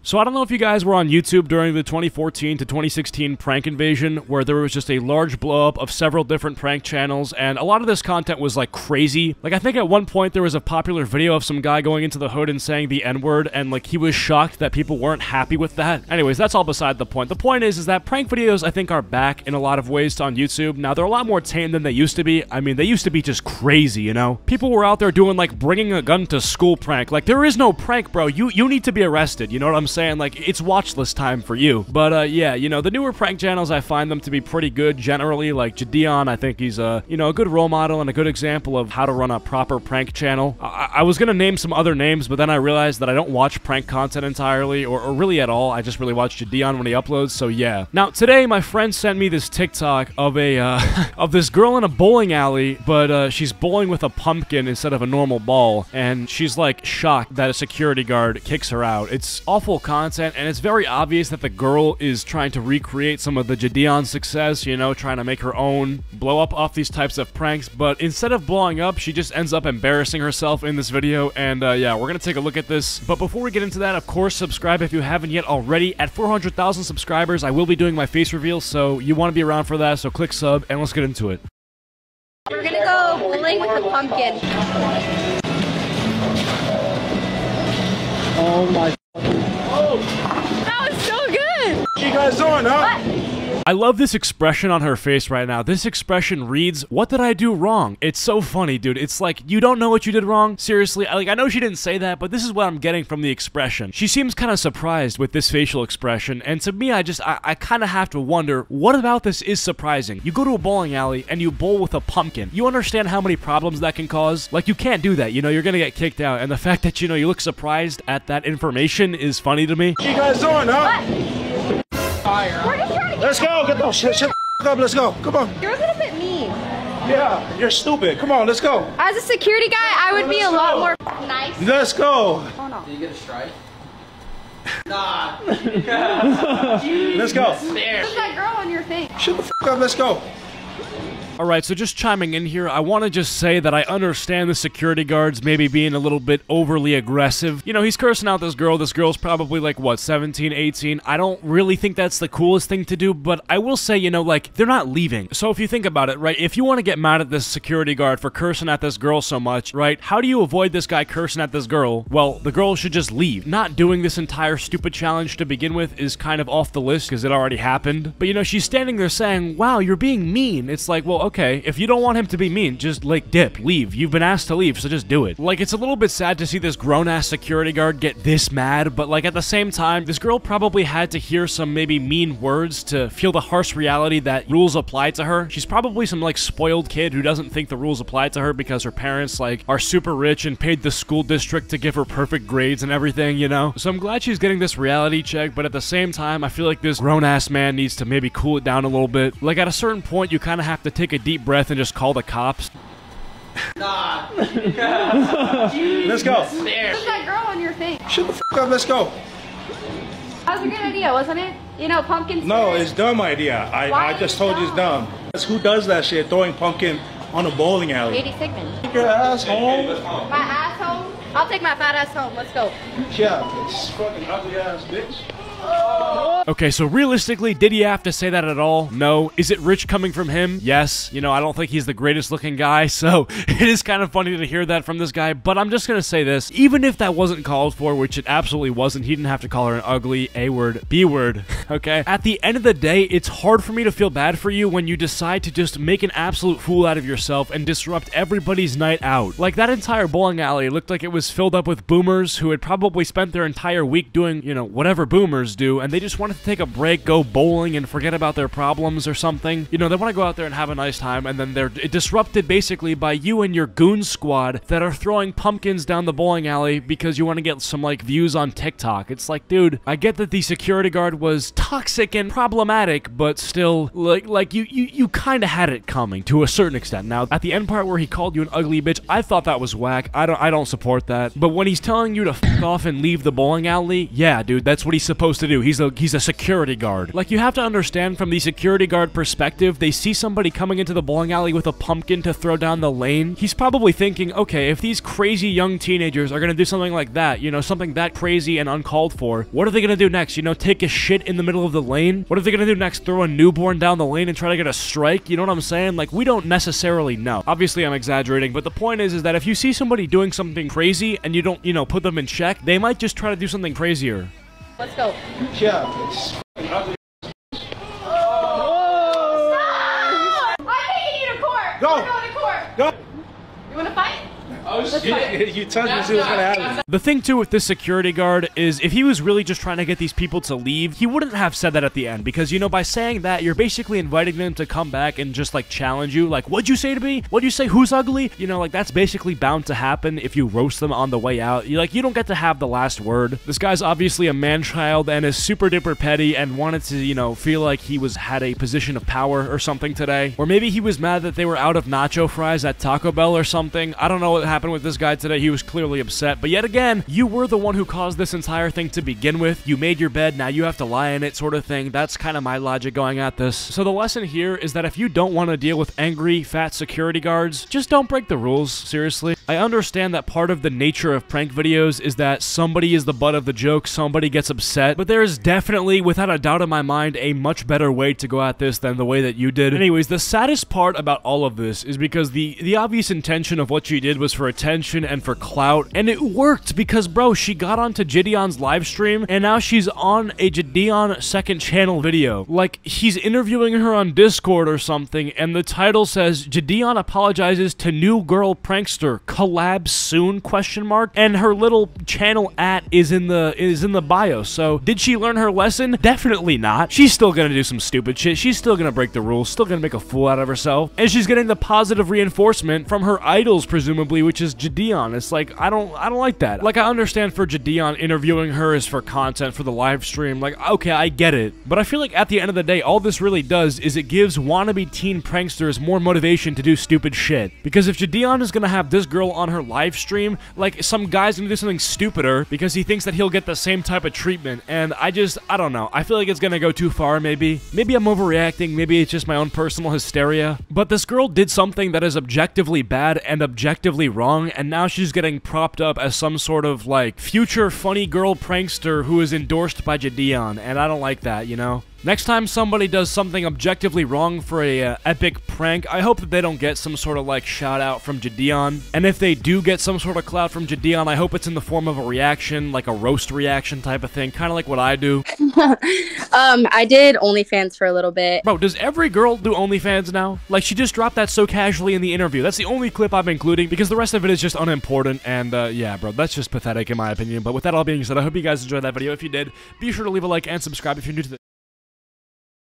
So I don't know if you guys were on YouTube during the 2014 to 2016 prank invasion, where there was just a large blow-up of several different prank channels, and a lot of this content was like crazy. Like, I think at one point there was a popular video of some guy going into the hood and saying the N-word, and like he was shocked that people weren't happy with that. Anyways, that's all beside the point. The point is that prank videos, I think, are back in a lot of ways on YouTube. Now, they're a lot more tame than they used to be. I mean, they used to be just crazy, you know? People were out there doing like bringing a gun to school prank. Like, there is no prank, bro. You need to be arrested, you know what I'm saying? Like, it's watch list time for you. But yeah, you know, the newer prank channels, I find them to be pretty good generally. Like Jadion, I think he's a, you know, a good role model and a good example of how to run a proper prank channel. I was gonna name some other names, but then I realized that I don't watch prank content entirely, or really at all. I just really watch Jadion when he uploads, so yeah. Now, today, my friend sent me this TikTok of a, of this girl in a bowling alley, but she's bowling with a pumpkin instead of a normal ball, and she's like shocked that a security guard kicks her out. It's awful content, and it's very obvious that the girl is trying to recreate some of the Jadion success, you know, trying to make her own blow up off these types of pranks, but instead of blowing up, she just ends up embarrassing herself in this video, and yeah, we're gonna take a look at this. But before we get into that, of course, subscribe if you haven't yet already. At 400,000 subscribers, I will be doing my face reveal, so you want to be around for that, so click sub, and let's get into it. We're gonna go bowling with the pumpkin. Oh my. Oh! That was so good! What you guys doing, huh? What? I love this expression on her face right now. This expression reads, "What did I do wrong?" It's so funny, dude. It's like, you don't know what you did wrong? Seriously? Like, I know she didn't say that, but this is what I'm getting from the expression. She seems kind of surprised with this facial expression, and to me, I kind of have to wonder, what about this is surprising? You go to a bowling alley, and you bowl with a pumpkin. You understand how many problems that can cause? Like, you can't do that, you know? You're gonna get kicked out, and the fact that, you know, you look surprised at that information is funny to me. What you guys doing, huh? What? We're just trying to Let's go. Get the shut up. Let's go. Come on. You're a little bit mean. Yeah, you're stupid. Come on, let's go. As a security guy, I would be a lot more nice. Let's go. Oh no. Did you get a strike? Nah. Let's go. Who's that girl on your thing? Shut the f up. Let's go. Alright, so just chiming in here, I want to just say that I understand the security guards maybe being a little bit overly aggressive. You know, he's cursing out this girl. This girl's probably like, what, 17, 18? I don't really think that's the coolest thing to do, but I will say, you know, like, they're not leaving. So if you think about it, right, if you want to get mad at this security guard for cursing at this girl so much, right, how do you avoid this guy cursing at this girl? Well, the girl should just leave. Not doing this entire stupid challenge to begin with is kind of off the list because it already happened. But, you know, she's standing there saying, wow, you're being mean. It's like, well, okay, if you don't want him to be mean, just, like, dip, leave. You've been asked to leave, so just do it. Like, it's a little bit sad to see this grown-ass security guard get this mad, but, like, at the same time, this girl probably had to hear some maybe mean words to feel the harsh reality that rules apply to her. She's probably some, like, spoiled kid who doesn't think the rules apply to her because her parents, like, are super rich and paid the school district to give her perfect grades and everything, you know? So I'm glad she's getting this reality check, but at the same time, I feel like this grown-ass man needs to maybe cool it down a little bit. Like, at a certain point, you kind of have to take a deep breath and just call the cops. Nah. Let's go. Who's that girl on your thing? Shut the f up. Let's go. That was a good idea, wasn't it? You know, pumpkin. No, it's dumb idea. Why I just is it told you it's dumb. Who does that shit? Throwing pumpkin on a bowling alley. 80 Sigmund. Take your ass home. My ass home? I'll take my fat ass home. Let's go. Yeah, this fucking ugly ass bitch. Okay, so realistically, did he have to say that at all? No. Is it rich coming from him? Yes. You know, I don't think he's the greatest looking guy, so it is kind of funny to hear that from this guy, but I'm just gonna say this. Even if that wasn't called for, which it absolutely wasn't, he didn't have to call her an ugly A-word, B-word, okay? At the end of the day, it's hard for me to feel bad for you when you decide to just make an absolute fool out of yourself and disrupt everybody's night out. Like, that entire bowling alley looked like it was filled up with boomers who had probably spent their entire week doing, you know, whatever boomers do, and they just wanted to take a break, go bowling, and forget about their problems or something. You know, they want to go out there and have a nice time, and then they're disrupted basically by you and your goon squad that are throwing pumpkins down the bowling alley because you want to get some, like, views on TikTok. It's like, dude, I get that the security guard was toxic and problematic, but still, like you kind of had it coming to a certain extent. Now, at the end part where he called you an ugly bitch, I thought that was whack. I don't support that. But when he's telling you to f off and leave the bowling alley, yeah, dude, that's what he's supposed supposed to do? He's a security guard. Like, you have to understand from the security guard perspective, they see somebody coming into the bowling alley with a pumpkin to throw down the lane. He's probably thinking, okay, if these crazy young teenagers are gonna do something like that, you know, something that crazy and uncalled for, what are they gonna do next? You know, take a shit in the middle of the lane? What are they gonna do next? Throw a newborn down the lane and try to get a strike? You know what I'm saying? Like, we don't necessarily know. Obviously, I'm exaggerating, but the point is that if you see somebody doing something crazy and you don't, you know, put them in check, they might just try to do something crazier. Let's go. Yeah. I'm taking you to court. Go. We're going to court. Go. You want to fight? Let's fight. You touch me, see what's gonna happen. The thing, too, with this security guard is if he was really just trying to get these people to leave, he wouldn't have said that at the end, because, you know, by saying that, you're basically inviting them to come back and just, like, challenge you. Like, what'd you say to me? What'd you say? Who's ugly? You know, like, that's basically bound to happen if you roast them on the way out. You don't get to have the last word. This guy's obviously a man-child and is super duper petty and wanted to, you know, feel like he had a position of power or something today. Or maybe he was mad that they were out of nacho fries at Taco Bell or something. I don't know what happened with this guy today. He was clearly upset. But yet again, you were the one who caused this entire thing to begin with. You made your bed, now you have to lie in it, sort of thing. That's kind of my logic going at this. So the lesson here is that if you don't want to deal with angry, fat security guards, just don't break the rules, seriously. I understand that part of the nature of prank videos is that somebody is the butt of the joke, somebody gets upset, but there is definitely, without a doubt in my mind, a much better way to go at this than the way that you did. Anyways, the saddest part about all of this is because the obvious intention of what she did was for attention and for clout, and it worked because, bro, she got onto Gideon's live stream, and now she's on a Gideon second channel video. Like, he's interviewing her on Discord or something, and the title says, Gideon apologizes to new girl prankster, collab soon, ? And her little channel is in the bio. So, did she learn her lesson? Definitely not. She's still gonna do some stupid shit. She's still gonna break the rules, still gonna make a fool out of herself, and she's getting the positive reinforcement from her idols, presumably, which is Gideon. It's like, I don't like that. Like, I understand for Gideon, interviewing her is for content, for the live stream. Like, okay, I get it. But I feel like at the end of the day, all this really does is it gives wannabe teen pranksters more motivation to do stupid shit. Because if Gideon is gonna have this girl on her live stream, like, some guy's gonna do something stupider because he thinks that he'll get the same type of treatment. And I don't know. I feel like it's gonna go too far, maybe. Maybe I'm overreacting. Maybe it's just my own personal hysteria. But this girl did something that is objectively bad and objectively wrong, and now she's getting propped up as some sort of, like, future funny girl prankster who is endorsed by Gideon, and I don't like that, you know? Next time somebody does something objectively wrong for a epic prank, I hope that they don't get some sort of, like, shout out from Gideon. And if they do get some sort of clout from Gideon, I hope it's in the form of a reaction, like a roast reaction type of thing, kind of like what I do. I did OnlyFans for a little bit. Bro, does every girl do OnlyFans now? Like, she just dropped that so casually in the interview. That's the only clip I'm including because the rest of it is just unimportant. And, yeah, bro, that's just pathetic in my opinion. But with that all being said, I hope you guys enjoyed that video. If you did, be sure to leave a like and subscribe if you're new to the